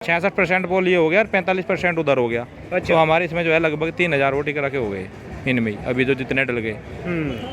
66% पोल ये हो गया और 45% उधर हो गया। अच्छा। तो हमारे इसमें जो है लगभग 3000 वोट इकरा के हो गए इनमें अभी जो जितने डल गए।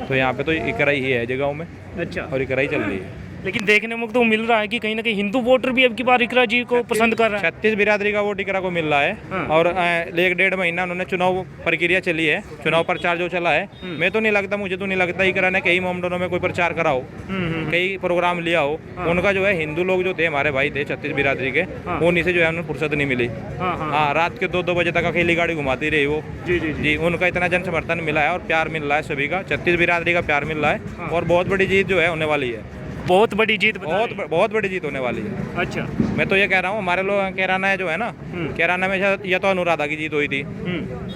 तो यहाँ पे तो इकरा ही है जगहों में अच्छा। और इकरा ही चल रही है। लेकिन देखने में तो मिल रहा है कि कहीं ना कहीं हिंदू वोटर भी अब की बार इकरा जी को पसंद कर रहा है। 36 बिरादरी का वोट इकरा को मिल रहा है। हाँ। और 1-1.5 महीना उन्होंने चुनाव प्रक्रिया चली है, चुनाव प्रचार जो चला है। मैं तो नहीं लगता, मुझे तो नहीं लगता इकरा ने कई मोमडनों में कोई प्रचार करा हो, कई प्रोग्राम लिया हो। उनका जो है हिंदू लोग जो थे, हमारे भाई थे 36 बिरादरी के, उन्हीं से जो है उन्हें फुर्सत नहीं मिली। हाँ, रात के 2-2 बजे तक अकेली गाड़ी घुमाती रही वो। जी, उनका इतना जन समर्थन मिला है और प्यार मिल रहा है सभी का, 36 बिरादरी का प्यार मिल रहा है। और बहुत बड़ी जीत जो है होने वाली है, बहुत बड़ी जीत, बहुत बड़ी जीत होने वाली है। अच्छा। मैं तो ये कह रहा हूँ, हमारे लोग कैराना है जो है ना, कैराना में या तो अनुराधा की जीत हुई थी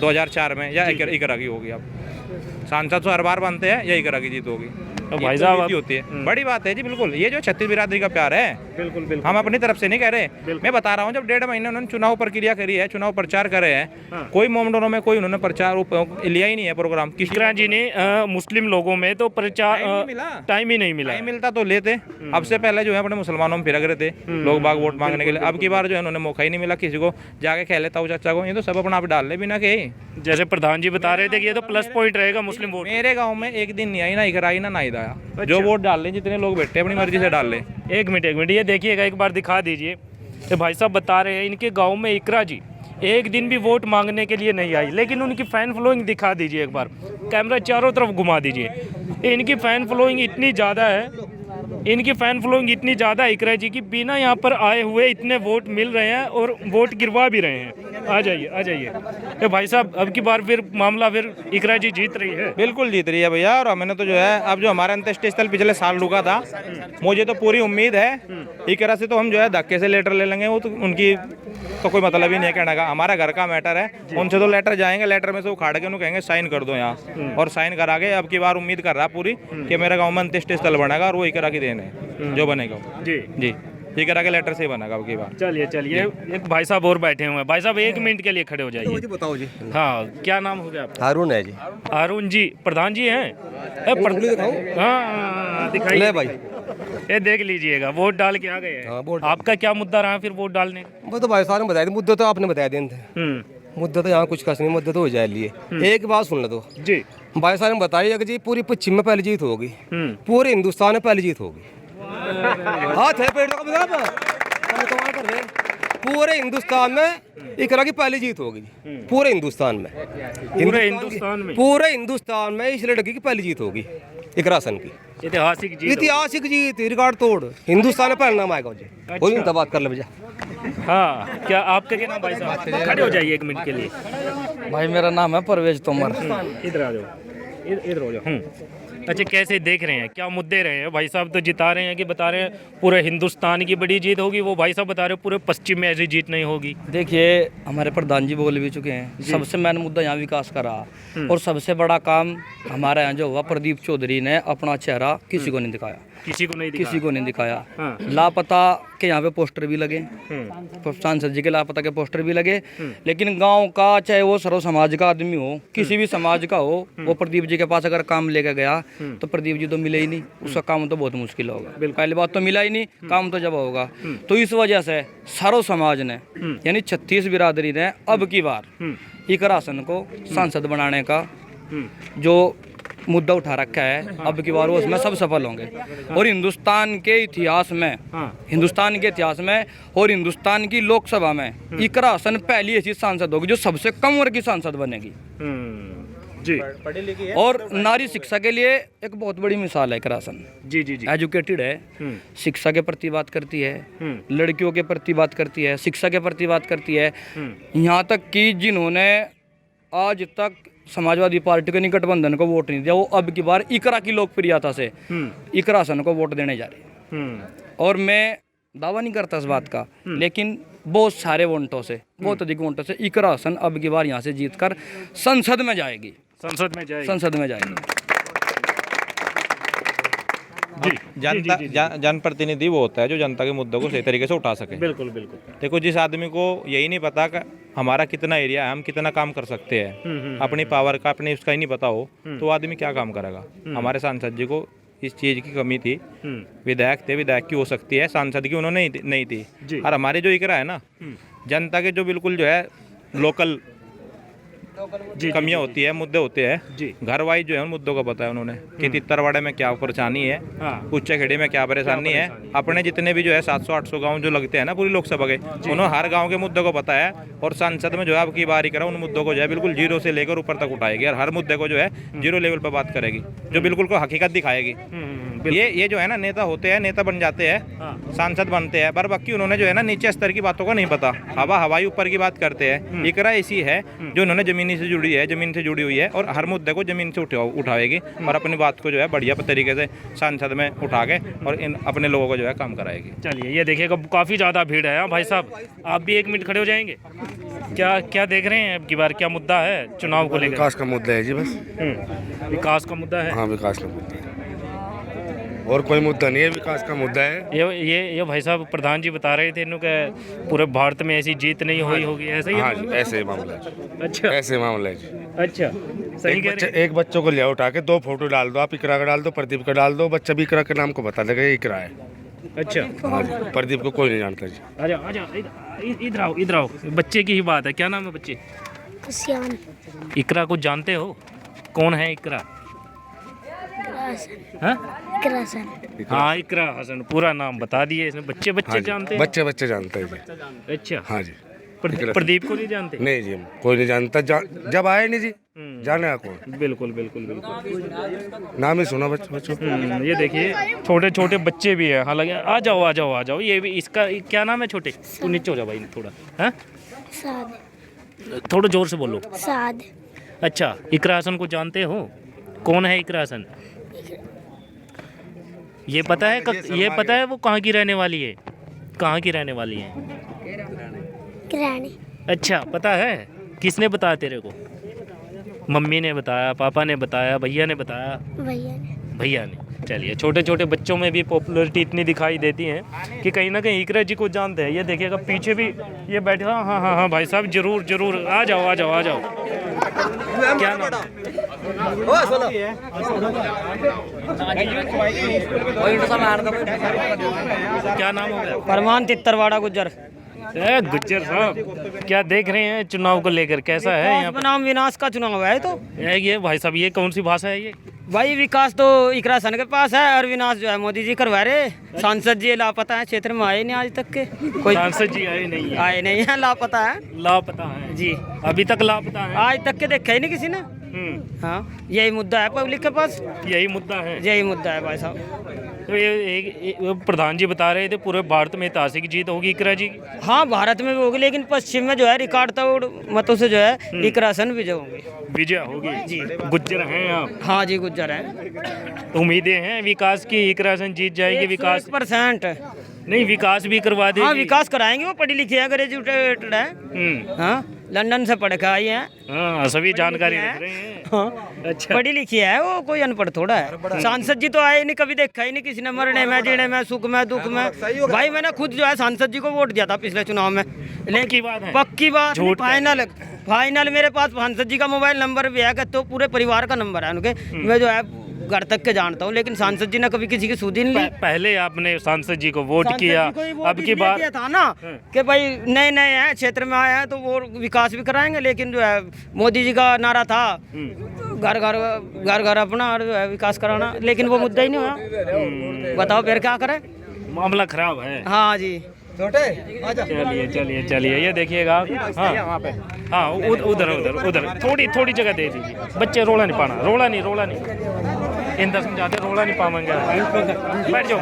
2004 में, या इकरा की होगी। अब सांसद तो हर बार बनते हैं, या इकरा की जीत होगी। तो भाई साहब होती है, बड़ी बात है जी। बिल्कुल, ये जो 36 बिरादरी का प्यार है, बिल्कुल हम अपनी तरफ से नहीं कह रहे। मैं बता रहा हूँ, जब 1.5 महीने उन्होंने चुनाव प्रक्रिया करी है, चुनाव प्रचार करे हैं, कोई मोमडोनों में कोई उन्होंने प्रचार लिया ही नहीं है प्रोग्राम। इकरा जी ने मुस्लिम लोगों में तो प्रचार टाइम ही नहीं मिला। टाइम मिलता तो लेते। अब से पहले जो है अपने मुसलमानों में फिरक रहे थे लोग बाग वोट मांगने के लिए। अब की बार जो है उन्होंने मौका ही नहीं मिला किसी को जाके कह लेता हूँ चाचा को। ये तो सब अपना आप डाल ले बिना के। जैसे प्रधान जी बता रहे थे कि ये तो प्लस पॉइंट रहेगा मुस्लिम वोट। मेरे गाँव में एक दिन नहीं आई ना इकरा आई ना नाइद आया। जो वोट डाल लें, जितने लोग बैठे अपनी मर्जी से डाल लें। एक मिनट ये देखिएगा, एक बार दिखा दीजिए। ये भाई साहब बता रहे हैं इनके गांव में इकरा जी एक दिन भी वोट मांगने के लिए नहीं आई, लेकिन उनकी फैन फॉलोइंग दिखा दीजिए एक बार, कैमरा चारों तरफ घुमा दीजिए। इनकी फैन फॉलोइंग इतनी ज़्यादा है, इनकी फैन फॉलोइंग इतनी ज़्यादा है इकरा जी की, बिना यहाँ पर आए हुए इतने वोट मिल रहे हैं और वोट गिरवा भी रहे हैं। आ जाइए। ये भाई साहब अब की बार फिर मामला फिर इकरा जी जीत रही है। बिल्कुल जीत रही है भैया। और मैंने तो जो है अब जो हमारा अंत्येष्टि स्थल पिछले साल रुका था, मुझे तो पूरी उम्मीद है इकरा से तो हम जो है धक्के से लेटर ले लेंगे। वो तो उनकी तो कोई मतलब ही नहीं है कहने का, हमारा घर का मैटर है। उनसे तो लेटर जाएंगे, लेटर में से वो खाड़ के उन्हें कहेंगे साइन कर दो यहाँ, और साइन करा के अब की बार उम्मीद कर रहा पूरी कि मेरे गाँव में अंत्येष्टि स्थल बनेगा और वो इकरा की देन है जो बनेगा। जी, इकरा के लेटर से ही बनेगा अब की बार। चलिए एक भाई साहब और बैठे हुए हैं। भाई साहब 1 मिनट के लिए खड़े हो जाइए। बताओ जी। हाँ, क्या नाम हो गया आपका? हारून है जी। हारून जी प्रधान जी हैं? हाँ, दिखाइए भाई। ये देख लीजिएगा, वोट डाल के आ गए हैं। हाँ, वोट। आपका क्या मुद्दा रहा फिर वोट डालने का? वो तो भाई साहब ने बताया था, मुद्दे तो आपने बताया दिन थे। मुद्दा तो यहाँ कुछ खास नहीं, मुद्दा तो हो जाए लिए। एक बात सुन लो तो जी, भाई साहब ने बताया कि जी पूरी पश्चिम में पहली जीत होगी, पूरे हिंदुस्तान में पहली जीत होगी। हाथ है पेड़ का, पूरे हिंदुस्तान में इकरा की पहली जीत होगी। पूरे हिंदुस्तान में, पूरे हिंदुस्तान में इस लड़की की पहली जीत होगी, इकरा हसन की। ऐतिहासिक जीत, रिकॉर्ड तोड़, हिंदुस्तान में पहला नाम आएगा। कोई नहीं, बात कर ले भैया। हाँ, क्या आपका क्या नाम भाई साहब? खड़े हो जाइए 1 मिनट के लिए। भाई मेरा नाम है परवेज तोमर। इधर आ जाओ, इधर हो जाओ। अच्छा, कैसे देख रहे हैं, क्या मुद्दे रहे हैं? भाई साहब तो जिता रहे हैं कि बता रहे हैं पूरे हिंदुस्तान की बड़ी जीत होगी, वो भाई साहब बता रहे हैं पूरे पश्चिम में ऐसी जीत नहीं होगी। देखिए, हमारे प्रधान जी बोल भी चुके हैं, सबसे मेन मुद्दा यहाँ विकास का रहा, और सबसे बड़ा काम हमारे यहाँ जो हुआ, प्रदीप चौधरी ने अपना चेहरा किसी को नहीं दिखाया, किसी को नहीं दिखाया। हाँ। लापता के यहाँ पे पोस्टर भी लगे, सांसद जी के लापता के पोस्टर भी लगे, लेकिन गांव का चाहे वो सर्व समाज का आदमी हो, किसी भी समाज का हो, वो प्रदीप जी के पास अगर काम लेकर गया तो प्रदीप जी तो मिले ही नहीं, उसका काम तो बहुत मुश्किल होगा। पहली बात तो मिला ही नहीं, काम तो जब होगा। तो इस वजह से सर्व समाज ने यानी 36 बिरादरी ने अब की बार इकरा हसन को सांसद बनाने का जो मुद्दा उठा रखा है, अब की बार वो उसमें सब सफल होंगे। और हिंदुस्तान के इतिहास में और हिंदुस्तान की लोकसभा में इकरा हसन पहली ऐसी सांसद होगी जो सबसे कम उम्र की सांसद बनेगी। जी, पढ़ी लिखी है और नारी शिक्षा के लिए एक बहुत बड़ी मिसाल है इकरा हसन। जी, एजुकेटेड है, शिक्षा के प्रति बात करती है, लड़कियों के प्रति बात करती है, शिक्षा के प्रति बात करती है। यहाँ तक कि जिन्होंने आज तक समाजवादी पार्टी के गठबंधन को वोट नहीं दिया, वो अब की बार इकरा की लोकप्रियता से इकरा हसन को वोट देने जा रहे हैं। और मैं दावा नहीं करता इस बात का, लेकिन बहुत सारे वोटों से, बहुत अधिक वोटों से इकरा हसन अब की बार यहाँ से जीतकर संसद में जाएगी। जनप्रतिनिधि वो होता है जो जनता के मुद्दों को सही तरीके से उठा सके। बिल्कुल। देखो, जिस आदमी को यही नहीं पता कि हमारा कितना एरिया है, हम कितना काम कर सकते हैं, अपनी पावर का, अपनी उसका ही नहीं पता हो, तो वो आदमी क्या काम करेगा। हमारे सांसद जी को इस चीज़ की कमी थी। विधायक थे, विधायक की हो सकती है, सांसद की उन्होंने नहीं थी। और हमारे जो इकरा है ना, जनता के जो बिल्कुल जो है लोकल कमियां होती है, मुद्दे होते हैं, घर वाइज जो है उन मुद्दों का पता है उन्होंने कि तित्तरवाड़े में क्या परेशानी है, उच्च खेड़ी में क्या परेशानी है। अपने जितने भी जो है 700-800 गांव जो लगते हैं ना पूरी लोकसभा के, उन्होंने हर गांव के मुद्दों को पता है। और संसद में जो है अब की बारी करा उन मुद्दों को जो है बिल्कुल जीरो से लेकर ऊपर तक उठाएगी और हर मुद्दे को जो है जीरो लेवल पर बात करेगी, जो बिल्कुल को हकीकत दिखाएगी। ये जो है ना नेता होते हैं, नेता बन जाते हैं, सांसद बनते हैं, पर बाकी उन्होंने जो है ना नीचे स्तर की बातों का नहीं पता, हवाई ऊपर की बात करते हैं। इकरा ऐसी है जो उन्होंने जमीनी से जुड़ी है, जमीन से जुड़ी हुई है और हर मुद्दे को जमीन से उठाएगी और अपनी बात को जो है बढ़िया तरीके से सांसद में उठा के और इन अपने लोगों को जो है काम कराएगी। चलिए ये देखिएगा काफ़ी ज़्यादा भीड़ है। भाई साहब आप भी 1 मिनट खड़े हो जाएंगे। क्या देख रहे हैं अब की बार क्या मुद्दा है चुनाव को लेकर? विकास का मुद्दा है जी, बस विकास का मुद्दा है। हाँ, विकास का मुद्दा है और कोई मुद्दा नहीं है, विकास का मुद्दा है। ये भाई साहब प्रधान जी बता रहे थे इन्हों के पूरे भारत में ऐसी जीत नहीं हुई होगी, ऐसा ही? हाँ जी, ऐसे ही मामला है। अच्छा, ऐसे मामला है जी। अच्छा, सही कह रहे हैं। एक बच्चों को ले उठा के 2 फोटो डाल दो, आप इकरा का डाल दो, प्रदीप का डाल दो, बच्चा भी इकरा के नाम को बता देगा ये इकरा है। अच्छा, हाँ जी, प्रदीप को कोई नहीं जानता जी। आजा इधर आओ। बच्चे की ही बात है, क्या नाम है बच्चे? कुशियान। इकरा को जानते हो? कौन है इकरा? हाँ, हाँ इकरा हसन, पूरा नाम बता दिए इसने। बच्चे हाँ जानते हैं? बच्चे जानते हैं जी। अच्छा, हाँ जी। प्रदीप को नहीं जानते? नहीं जी, कोई नहीं जानता, जब आए नहीं जी, जाने कौन। बिल्कुल। नाम ही सुना बच्चों। ये देखिए छोटे छोटे बच्चे भी है। हालांकि आ जाओ। ये भी इसका क्या नाम है? छोटे तू नीचे हो जा भाई थोड़ा। हाँ, साद। थोड़ा जोर से बोलो। साद। अच्छा, इकरा हसन को जानते हो? कौन है इकरा हसन? ये पता है वो कहाँ की रहने वाली है? कहाँ की रहने वाली है? किरानी। अच्छा, पता है? किसने बताया तेरे को? मम्मी ने बताया, पापा ने बताया, भैया ने बताया? भैया ने। चलिए, छोटे छोटे बच्चों में भी पॉपुलैरिटी इतनी दिखाई देती है कि कहीं ना कहीं इकरा जी को जानते हैं। ये देखिएगा पीछे भी ये बैठे। हाँ भाई साहब, जरूर आ जाओ। क्या नाम? क्या नाम हो गया? परमान तित्तरवाड़ा गुज्जर। गुज्जर साहब, क्या देख रहे हैं चुनाव को लेकर? कैसा है यहाँ पर? नाम विनाश का चुनाव है। तो ये भाई साहब, ये कौन सी भाषा है ये? भाई विकास तो इकरा सन के पास है और विनाश जो है मोदी जी करवा रहे। सांसद जी लापता है, क्षेत्र में आए नहीं आज तक के। कोई सांसद जी आए नहीं है, लापता है जी, अभी तक लापता है। आज तक के देखा ही नहीं किसी ने। हाँ, यही मुद्दा है पब्लिक के पास। यही मुद्दा है भाई साहब। तो ये प्रधान जी बता रहे थे पूरे भारत में ऐतिहासिक जीत होगी इकरा जी की। हाँ, भारत में भी होगी, लेकिन पश्चिम में जो है रिकॉर्ड तोड़ मतों से जो है इकरा सन विजय होगी जी। गुज्जर हैं आप? हाँ जी, गुज्जर हैं। तो उम्मीदें हैं विकास की, इकरा सन जीत जाएगी? विकास 100% नहीं, विकास भी करवा देगी। हाँ, विकास कराएंगे। वो पढ़ी लिखी है, ग्रेजुएटेड है। हाँ, लंदन से पढ़ के आई है। हाँ, सभी जानकारी रख रहे हैं। हाँ, अच्छा, पढ़ी लिखी है वो, कोई अनपढ़ थोड़ा है। सांसद जी तो आए नहीं, कभी देखा ही नहीं किसी ने, मरने में, जीने में, सुख में, दुख में। भाई मैंने खुद जो है सांसद जी को वोट दिया था पिछले चुनाव में। पक्की बात फाइनल मेरे पास सांसद जी का मोबाइल नंबर भी है, तो पूरे परिवार का नंबर है उनके। मैं जो है घर तक के जानता हूँ, लेकिन सांसद जी ने कभी किसी की सुधी नहीं ली। पहले आपने सांसद जी को वोट किया, अब की बार था ना कि भाई नए हैं, क्षेत्र में आए हैं तो वो विकास भी कराएंगे। लेकिन जो है मोदी जी का नारा था घर अपना और जो है विकास कराना, लेकिन वो मुद्दा ही नहीं हुआ। बताओ फिर क्या करें? मामला खराब है। हाँ जी। चलिए ये देखिएगा। हाँ, उधर थोड़ी जगह दे दीजिए। बच्चे रोला नहीं पाना, रोला नहीं इंदर समझाते, रोला नहीं पाएंगे। बैठ जाओ।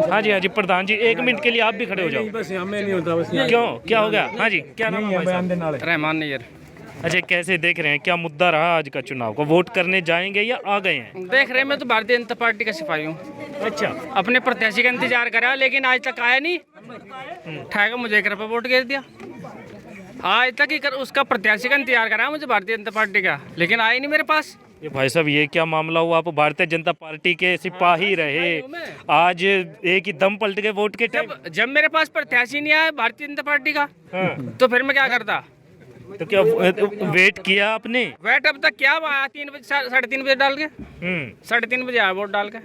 हाँ जी, प्रधान जी 1 मिनट के लिए आप भी खड़े हो जाओ। क्यों, क्या हो गया? हाँ जी, क्या नाम है? रहमान नैयर। अच्छा, कैसे देख रहे हैं, क्या मुद्दा रहा आज का चुनाव को? वोट करने जाएंगे या आ गए हैं? देख रहे हैं, मैं तो भारतीय जनता पार्टी का सिपाही हूँ। अच्छा, अपने प्रत्याशी का इंतजार करा, लेकिन आज तक आया नहीं। ठाकर मुझे एक रुपये वोट गिर दिया। आज तक ही उसका प्रत्याशी का इंतजार करा मुझे भारतीय जनता पार्टी का, लेकिन आया नहीं मेरे पास। ये भाई साहब, ये क्या मामला हुआ? आप भारतीय जनता पार्टी के सिपाही रहे, आज एक ही दम पलट के वोट के टाइम। जब मेरे पास प्रत्याशी नहीं आया भारतीय जनता पार्टी का, तो फिर मैं क्या करता? तो क्या वेट किया आपने? वेट अब तक क्या आया 3 बजे 3:30 बजे डाल के 3:30 बजे आया वोट डाल के।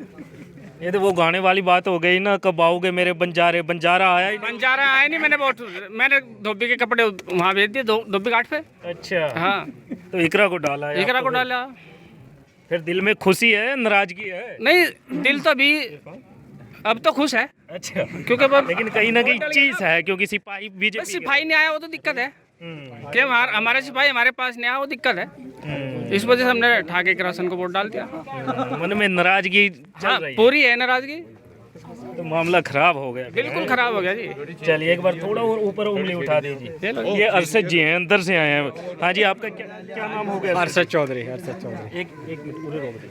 ये तो वो गाने वाली बात हो गई ना, कब आओगे मेरे बंजारे, बंजारा आया ही नहीं। बंजारा आया नहीं, मैंने धोबी के कपड़े वहाँ भेज दिए धोबी घाट पे। अच्छा हाँ तो इकरा को डाला है इकरा आपको को डाला। फिर दिल में खुशी है, नाराजगी है? नहीं, दिल तो अभी अब तो खुश है। अच्छा क्योंकि लेकिन कहीं ना कहीं चीज है, क्योंकि सिपाही बीजेपी सिपाही नहीं आया वो तो दिक्कत है कि हमारे सिपाही हमारे पास नहीं आया, वो दिक्कत है। इस वजह से हमने ठाके के राशन को वोट डाल दिया। मन में नाराजगी चल हाँ, रही है। पूरी है नाराजगी, तो मामला खराब हो गया। बिल्कुल खराब हो गया जी। चलिए एक बार थोड़ा और ऊपर उंगली उठा दीजिए। ये अरशद जी हैं, अंदर से आए हैं। हाँ जी, आपका क्या नाम हो गया? अरशद चौधरी। एक मिनट पूरे रोक दीजिए।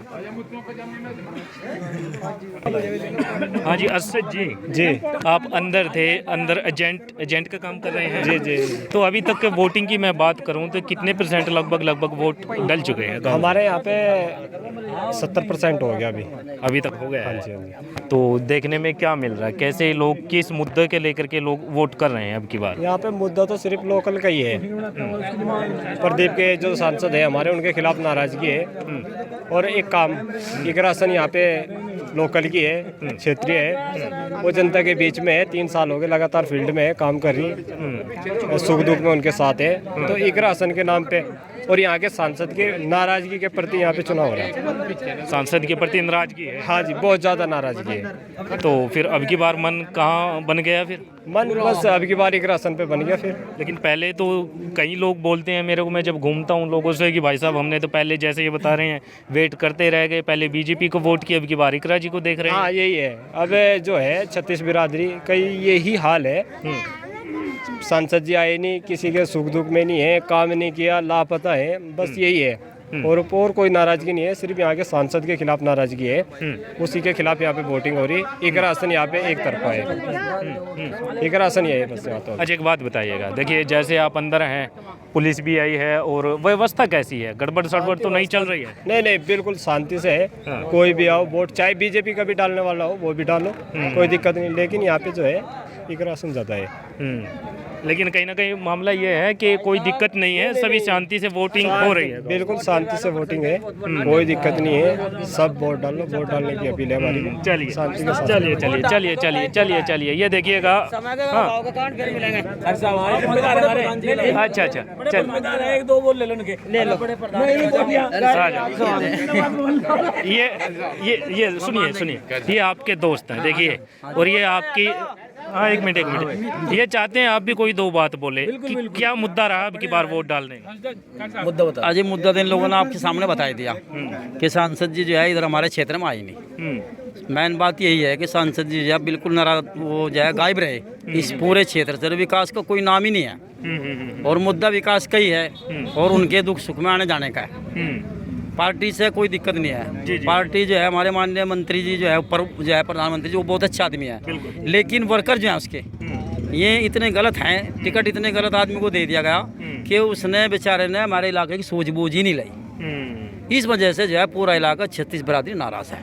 हाँ जी अरशद जी, आप अंदर थे, अंदर एजेंट का काम कर रहे हैं? जी। तो अभी तक के वोटिंग की मैं बात करूं तो कितने % लगभग वोट डल चुके हैं? हमारे यहाँ पे 70% हो गया अभी तक हो गया है। तो देखने में क्या मिल रहा है, कैसे लोग किस मुद्दे के लेकर के लोग वोट कर रहे हैं अब की बार? यहाँ पे मुद्दा तो सिर्फ लोकल का ही है। प्रदीप के जो सांसद है हमारे, उनके खिलाफ नाराजगी है। और एक काम, इकरासन यहाँ पे लोकल की है, क्षेत्रीय है, वो जनता के बीच में है। 3 साल हो गए लगातार फील्ड में है, काम कर रही है, सुख दुख में उनके साथ है। तो इकरासन के नाम पे और यहाँ के सांसद के नाराजगी के प्रति यहाँ पे चुनाव हो रहा है। सांसद के प्रति नाराजगी है? हाँ जी, बहुत ज़्यादा नाराजगी है। तो फिर अब की बार मन कहाँ बन गया फिर? मन बस अब की बार इकरासन पे बन गया फिर। लेकिन पहले तो कई लोग बोलते हैं मेरे को, मैं जब घूमता हूँ लोगों से, कि भाई साहब हमने तो पहले जैसे ये बता रहे हैं वेट करते रह गए, पहले बीजेपी को वोट किया, अब की बार इकरा जी को देख रहे हैं। हाँ यही है। अब जो है 36 बिरादरी का यही हाल है। सांसद जी आए नहीं, किसी के सुख दुख में नहीं है, काम नहीं किया, लापता है, बस यही है। और कोई नाराजगी नहीं है, सिर्फ यहाँ के सांसद के खिलाफ नाराजगी है। उसी के खिलाफ यहाँ पे वोटिंग हो रही है। इकरासन यहाँ पे एक तरफा है। इकरासन यही है बस यहाँ तो। अच्छा एक बात बताइएगा, देखिए जैसे आप अंदर हैं, पुलिस भी आई है, और व्यवस्था कैसी है? गड़बड़ सड़बड़ तो नहीं चल रही है? नहीं, बिल्कुल शांति से है। कोई भी आओ वोट, चाहे बीजेपी का भी डालने वाला हो वो भी डालो, कोई दिक्कत नहीं। लेकिन यहाँ पे जो है इकरासन ज़्यादा है। लेकिन कहीं ना कहीं मामला ये है कि कोई दिक्कत नहीं है, सभी शांति से वोटिंग हो रही है। बिल्कुल शांति से वोटिंग है, कोई दिक्कत नहीं है। सब वोट डालो, वोट डालने की अपील है हमारी। चलिए शांति के साथ। चलिए ये देखिएगा। हाँ अच्छा चल एक दो बोल ले लो, ये सुनिए, ये आपके दोस्त हैं देखिए, और ये आपकी, हाँ एक मिनट, ये चाहते हैं आप भी कोई 2 बात बोले कि क्या मुद्दा रहा अब की बार वोट डालने का? मुद्दा बता। आज ये मुद्दा इन लोगों ने आपके सामने बता दिया कि सांसद जी जो है इधर हमारे क्षेत्र में आई नहीं। मेन बात यही है कि सांसद जी जो है बिल्कुल नाराज, वो जो है गायब रहे इस पूरे क्षेत्र से। विकास का कोई नाम ही नहीं है, और मुद्दा विकास का ही है, और उनके दुख सुख में आने जाने का है। पार्टी से कोई दिक्कत नहीं है। पार्टी जो है, हमारे माननीय मंत्री जी जो है, ऊपर जो है प्रधानमंत्री जी, वो बहुत अच्छा आदमी है। लेकिन वर्कर जो है उसके ये इतने गलत हैं, टिकट इतने गलत आदमी को दे दिया गया कि उसने बेचारे ने हमारे इलाके की सूझबूझ ही नहीं लाई। इस वजह से जो है पूरा इलाका 36 बिरादरी नाराज है।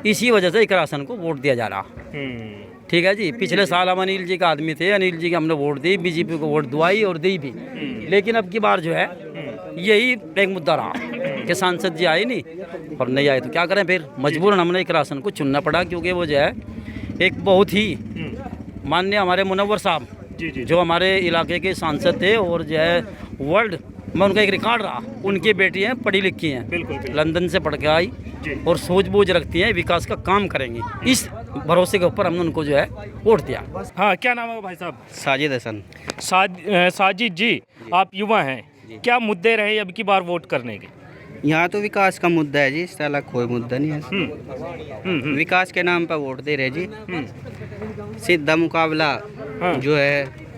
इसी वजह से इकरासन को वोट दिया जा रहा। ठीक है जी। पिछले साल हम अनिल जी का आदमी थे, अनिल जी के हमने वोट दी, बीजेपी को वोट दुआई और दी भी। लेकिन अब की बार जो है यही एक मुद्दा रहा कि सांसद जी आए नहीं, और नहीं आए तो क्या करें, फिर मजबूरन हमने इकरासन को चुनना पड़ा। क्योंकि वो जो है एक बहुत ही माननीय हमारे मुनव्वर साहब, जो हमारे इलाके के सांसद थे, और जो है वर्ल्ड में उनका एक रिकॉर्ड रहा। उनकी बेटी हैं, पढ़ी लिखी हैं, लंदन से पढ़ के आई, और सूझबूझ रखती हैं, विकास का काम करेंगी। इस भरोसे के ऊपर हमने उनको जो है वोट दिया। हाँ क्या नाम है भाई साहब? साजिद हसन। साजिद जी, आप युवा हैं, क्या मुद्दे रहे अब की बार वोट करने के? यहाँ तो विकास का मुद्दा है जी, इससे अलग कोई मुद्दा नहीं है। विकास के नाम पर वोट दे रहे जी। सीधा मुकाबला जो है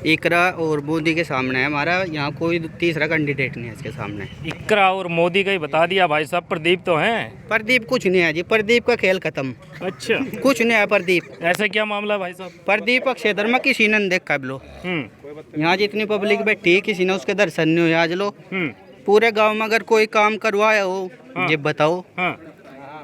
इकरा और मोदी के सामने है हमारा। यहाँ कोई तीसरा कैंडिडेट नहीं है इसके सामने। इकरा और मोदी का ही बता दिया भाई साहब, प्रदीप तो हैं? प्रदीप कुछ नहीं है जी, प्रदीप का खेल खत्म। अच्छा, कुछ नहीं है प्रदीप। ऐसा क्या मामला भाई साहब? प्रदीप क्षेत्र में किसी ने देखा लो, यहाँ जितनी पब्लिक बैठी किसी ने उसके दर्शन नहीं हुए आज लो। पूरे गांव में अगर कोई काम करवाया हो ये बताओ,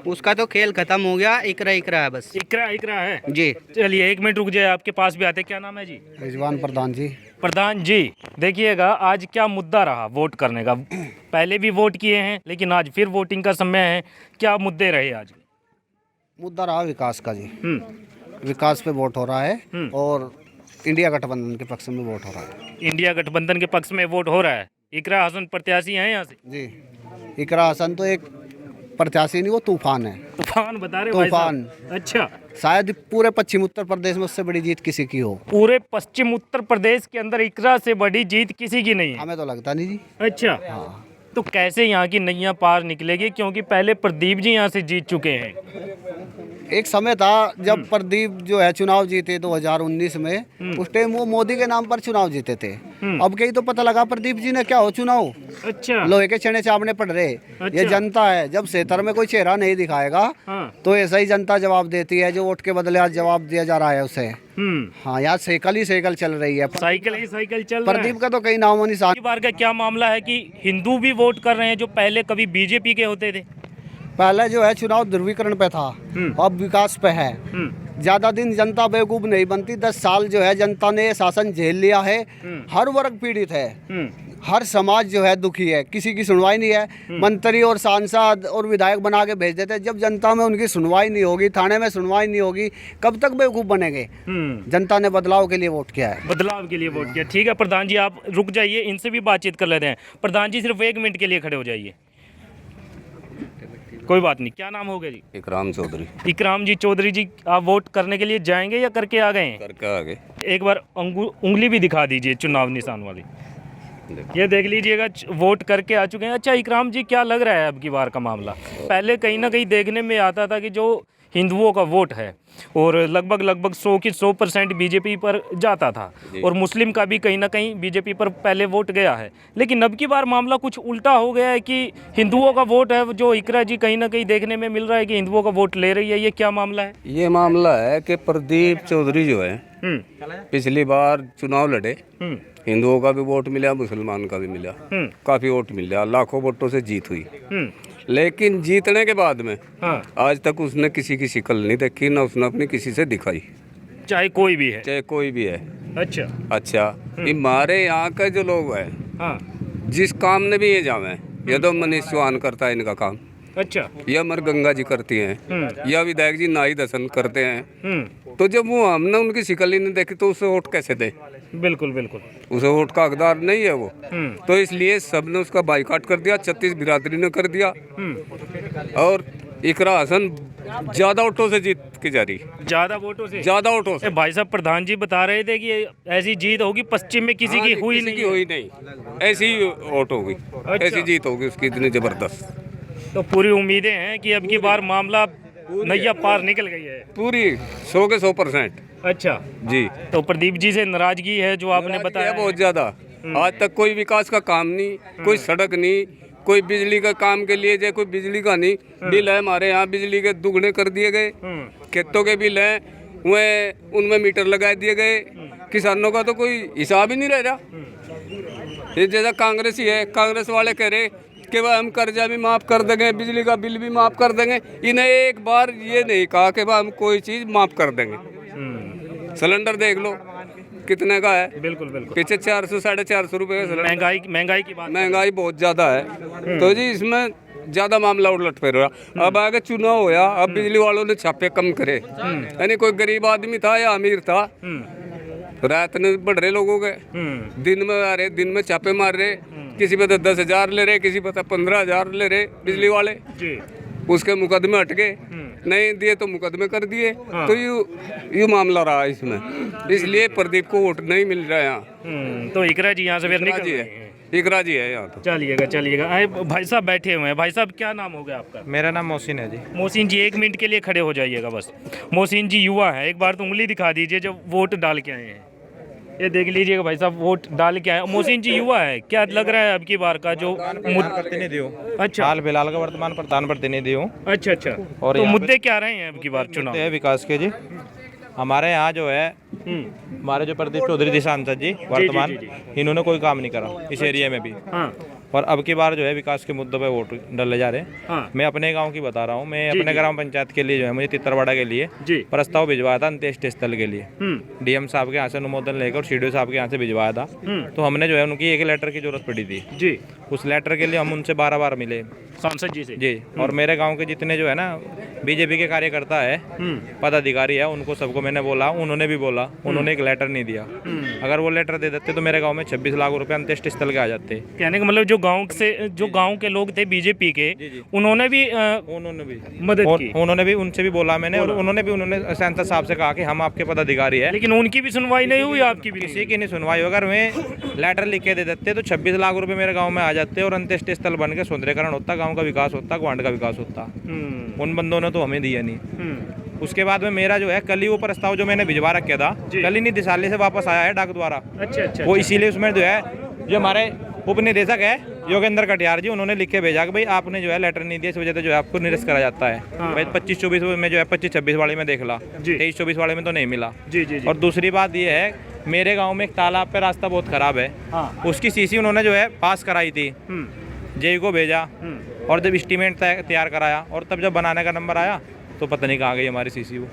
उसका तो खेल खत्म हो गया। इकरा है बस। इकरा है जी। चलिए 1 मिनट रुक जाए, आपके पास भी आते। क्या नाम है जी? रिजवान प्रधान जी। प्रधान जी देखिएगा आज क्या मुद्दा रहा वोट करने का। पहले भी वोट किए हैं लेकिन आज फिर वोटिंग का समय है। क्या मुद्दे रहे आज? मुद्दा रहा विकास का जी। विकास पे वोट हो रहा है और इंडिया गठबंधन के पक्ष में वोट हो रहा है। इंडिया गठबंधन के पक्ष में वोट हो रहा है। इकरा हसन प्रत्याशी हैं यहाँ से जी। इकरा हसन तो एक प्रत्याशी नहीं, वो तूफान है। तूफान बता रहे भाई तूफान। साहब? अच्छा, शायद पूरे पश्चिम उत्तर प्रदेश में उससे बड़ी जीत किसी की हो। पूरे पश्चिम उत्तर प्रदेश के अंदर इकरा से बड़ी जीत किसी की नहीं है। हमें तो लगता नहीं जी। अच्छा, तो कैसे यहाँ की नैया पार निकलेगी? क्योंकि पहले प्रदीप जी यहाँ से जीत चुके हैं। एक समय था जब प्रदीप जो है चुनाव जीते 2019 में, उस टाइम वो मोदी के नाम पर चुनाव जीते थे। अब कहीं तो पता लगा प्रदीप जी ने क्या हो चुनाव। अच्छा, लोहे के चने चावने पड़ रहे। ये जनता है, जब सेतर में कोई चेहरा नहीं दिखाएगा तो ऐसा ही जनता जवाब देती है, जो वोट के बदले आज जवाब दिया जा रहा है उसे। हाँ, यहाँ साइकिल ही साइकिल चल रही है। साइकिल ही साइकिल चल रहा है। प्रदीप का तो कहीं नामो निशान। इस बार का क्या मामला है कि हिंदू भी वोट कर रहे हैं जो पहले कभी बीजेपी के होते थे? पहले जो है चुनाव ध्रुवीकरण पे था, अब विकास पे है। ज्यादा दिन जनता बेवकूफ नहीं बनती। 10 साल जो है जनता ने शासन झेल लिया है। हर वर्ग पीड़ित है, हर समाज जो है दुखी है, किसी की सुनवाई नहीं है। मंत्री और सांसद और विधायक बना के भेज देते। जब जनता में उनकी सुनवाई नहीं होगी, थाने में सुनवाई नहीं होगी, कब तक बेवकूफ बनेंगे? जनता ने बदलाव के लिए वोट किया है। बदलाव के लिए वोट किया। ठीक है प्रधान जी, आप रुक जाइए, इनसे भी बातचीत कर लेते हैं। प्रधान जी सिर्फ 1 मिनट के लिए खड़े हो जाइए। कोई बात नहीं। क्या नाम होगा जी? इकराम चौधरी। इकराम जी चौधरी जी, आप वोट करने के लिए जाएंगे या करके आ गए हैं? करके आगे। एक बार उंगली भी दिखा दीजिए चुनाव निशान वाली। ये देख लीजिएगा, वोट करके आ चुके हैं। अच्छा इकराम जी, क्या लग रहा है अब की बार का मामला? पहले कहीं ना कहीं देखने में आता था कि जो हिंदुओं का वोट है और लगभग 100% बीजेपी पर जाता था, और मुस्लिम का भी कहीं ना कहीं बीजेपी पर पहले वोट गया है। लेकिन अब की बार मामला कुछ उल्टा हो गया है कि हिंदुओं का वोट है जो इकरा जी कहीं ना कहीं देखने में मिल रहा है कि हिंदुओं का वोट ले रही है। ये क्या मामला है? ये मामला है कि प्रदीप चौधरी जो है पिछली बार चुनाव लड़े, हिंदुओं का भी वोट मिला, मुसलमान का भी मिला, काफी वोट मिला, लाखों वोटों से जीत हुई। लेकिन जीतने के बाद में आज तक उसने किसी की शिकल नहीं देखी, ना उसने अपनी किसी से दिखाई, चाहे कोई भी है। चाहे कोई भी है। अच्छा, हमारे यहाँ के जो लोग हैं, जिस काम ने भी ये जावे, ये तो मनीष चौहान करता है इनका काम। अच्छा, या मर गंगा जी करती हैं, या विधायक जी नाई दर्शन करते हैं। तो जब वो हमने उनकी शिकल ही नहीं देखी तो उसे वोट कैसे दे? बिल्कुल बिल्कुल, उसे वोट का हकदार नहीं है वो। तो इसलिए सबने उसका बाइकाट कर दिया, 36 बिरादरी ने कर दिया। और इकरा हसन ज्यादा वोटों से जीत के जा रही। ज्यादा वोटों से? ज्यादा वोटों से। भाई साहब प्रधान जी बता रहे थे कि ऐसी जीत होगी पश्चिम में किसी की हुई नहीं। हुई नहीं, ऐसी ही वोट होगी। ऐसी जीत होगी उसकी इतनी जबरदस्त। तो पूरी उम्मीदें हैं कि अब की बार मामला नैया पार निकल गई है पूरी 100 के 100%। अच्छा जी। तो प्रदीप जी से नाराजगी है जो आपने बताया? बहुत ज्यादा। आज तक कोई विकास का काम नहीं, कोई सड़क नहीं, कोई बिजली का काम के लिए जाए, कोई बिजली का नहीं। बिल है हमारे यहाँ बिजली के दुगने कर दिए गए, खेतों के बिल हैं वह उनमें मीटर लगा दिए गए। किसानों का तो कोई हिसाब ही नहीं रह रहा। ये जैसा कांग्रेस ही है, कांग्रेस वाले कह रहे कि भाई हम कर्जा भी माफ़ कर देंगे, बिजली का बिल भी माफ़ कर देंगे। इन्हें एक बार ये नहीं कहा कि भाई हम कोई चीज़ माफ़ कर देंगे। सिलेंडर देख लो कितने का है। बिल्कुल बिल्कुल, पीछे 400 450 रुपये का। महंगाई की बात, महंगाई बहुत ज़्यादा है। तो जी इसमें ज़्यादा मामला उलट फेर रहा। अब आगे चुनाव होया, अब बिजली वालों ने छापे कम करे। यानी कोई गरीब आदमी था या अमीर था, रात ने बढ़ रहे लोगों के, दिन में आ रहे, दिन में छापे मार रहे। किसी पे तो 10,000 ले रहे, किसी पे तो 15,000 ले रहे बिजली वाले। उसके मुकदमे हट गए, नहीं दिए तो मुकदमे कर दिए। तो यू मामला रहा इसमें। इसलिए प्रदीप को वोट नहीं मिल रहा है यहाँ। तो इकरा जी यहाँ से फिर निकल गए। इकरा जी है यहाँ तो। चलिएगा। आए भाई साहब बैठे हुए हैं। भाई साहब क्या नाम हो गया आपका? मेरा नाम मोहसिन है जी। मोहसिन जी 1 मिनट के लिए खड़े हो जाइएगा बस। मोहसिन जी युवा है, एक बार तो उंगली दिखा दीजिए जब वोट डाल के आए हैं। ये देख लीजिएगा भाई साहब वोट डाल के आए। मोहसिन जी युवा है, क्या लग रहा है अब की बार का जो प्रतिनिधि हो? अच्छा, हाल फिलहाल का वर्तमान प्रधान प्रतिनिधि हूँ। अच्छा। और तो मुद्दे क्या रहे हैं अब की बार चुनाव? विकास के जी हमारे यहाँ जो है, हमारे जो प्रदीप चौधरी जी सांसद जी वर्तमान, इन्होंने कोई काम नहीं करा इस एरिया में भी। और अब की बार जो है विकास के मुद्दों पे वोट डाले जा रहे हैं। हाँ। मैं अपने गांव की बता रहा हूँ, मैं जी, अपने जी। ग्राम पंचायत के लिए जो है मुझे तितरवाड़ा के लिए जी। प्रस्ताव भिजवाया था अंत्येष्टि स्थल के लिए। डीएम साहब के यहाँ से अनुमोदन लेकर और सीडीओ साहब के यहाँ से भिजवाया था। तो हमने जो है उनकी एक लेटर की जरूरत पड़ी थी जी, उस लेटर के लिए हम उनसे 12 बार मिले सांसद जी से। जी। और मेरे गांव के जितने जो है ना बीजेपी के कार्यकर्ता है, पदाधिकारी है, उनको सबको मैंने बोला, उन्होंने भी बोला, उन्होंने एक लेटर नहीं दिया। अगर वो लेटर दे देते तो मेरे गांव में 26 लाख रुपए अंत्येष्टि स्थल के आ जाते। कहने का मतलब जो गांव के लोग थे बीजेपी के, उन्होंने भी मदद की। उन्होंने भी उनसे भी बोला मैंने, और उन्होंने सांसद साहब से कहा कि हम आपके पदाधिकारी है, लेकिन उनकी भी सुनवाई नहीं हुई, आपकी भी किसी की नहीं सुनवाई। अगर मैं लेटर लिख के दे देते तो 26 लाख रुपए मेरे गांव में आ जाते और अंत्येष्टि स्थल बन के सौंदर्यकरण होता, गांव का विकास होता, ग्वांड का विकास होता। उन बंदों ने तो हमें दिया नहीं। उसके बाद में मेरा जो है कल ही वो प्रस्ताव जो मैंने भिजवा रखा था, कल ही निदेशालय से वापस आया है डाक द्वारा। अच्छा। वो इसीलिए उसमें जो है जो हमारे उप निदेशक है योगेंद्र कटियार जी, उन्होंने लिख के भेजा कि भाई आपने जो है लेटर नहीं दिया, इस वजह से जो है आपको निरस्त करा जाता है। भाई 25-24 में जो है 25-26 वाले में देख ला, 23-24 वाले में तो नहीं मिला। जी। और दूसरी बात ये है, मेरे गांव में एक तालाब पे रास्ता बहुत खराब है, उसकी सीसी उन्होंने जो है पास कराई थी, जेई को भेजा, और जब एस्टीमेट तैयार कराया और तब जब बनाने का नंबर आया तो पता नहीं कहाँ गई हमारी सीसी वो।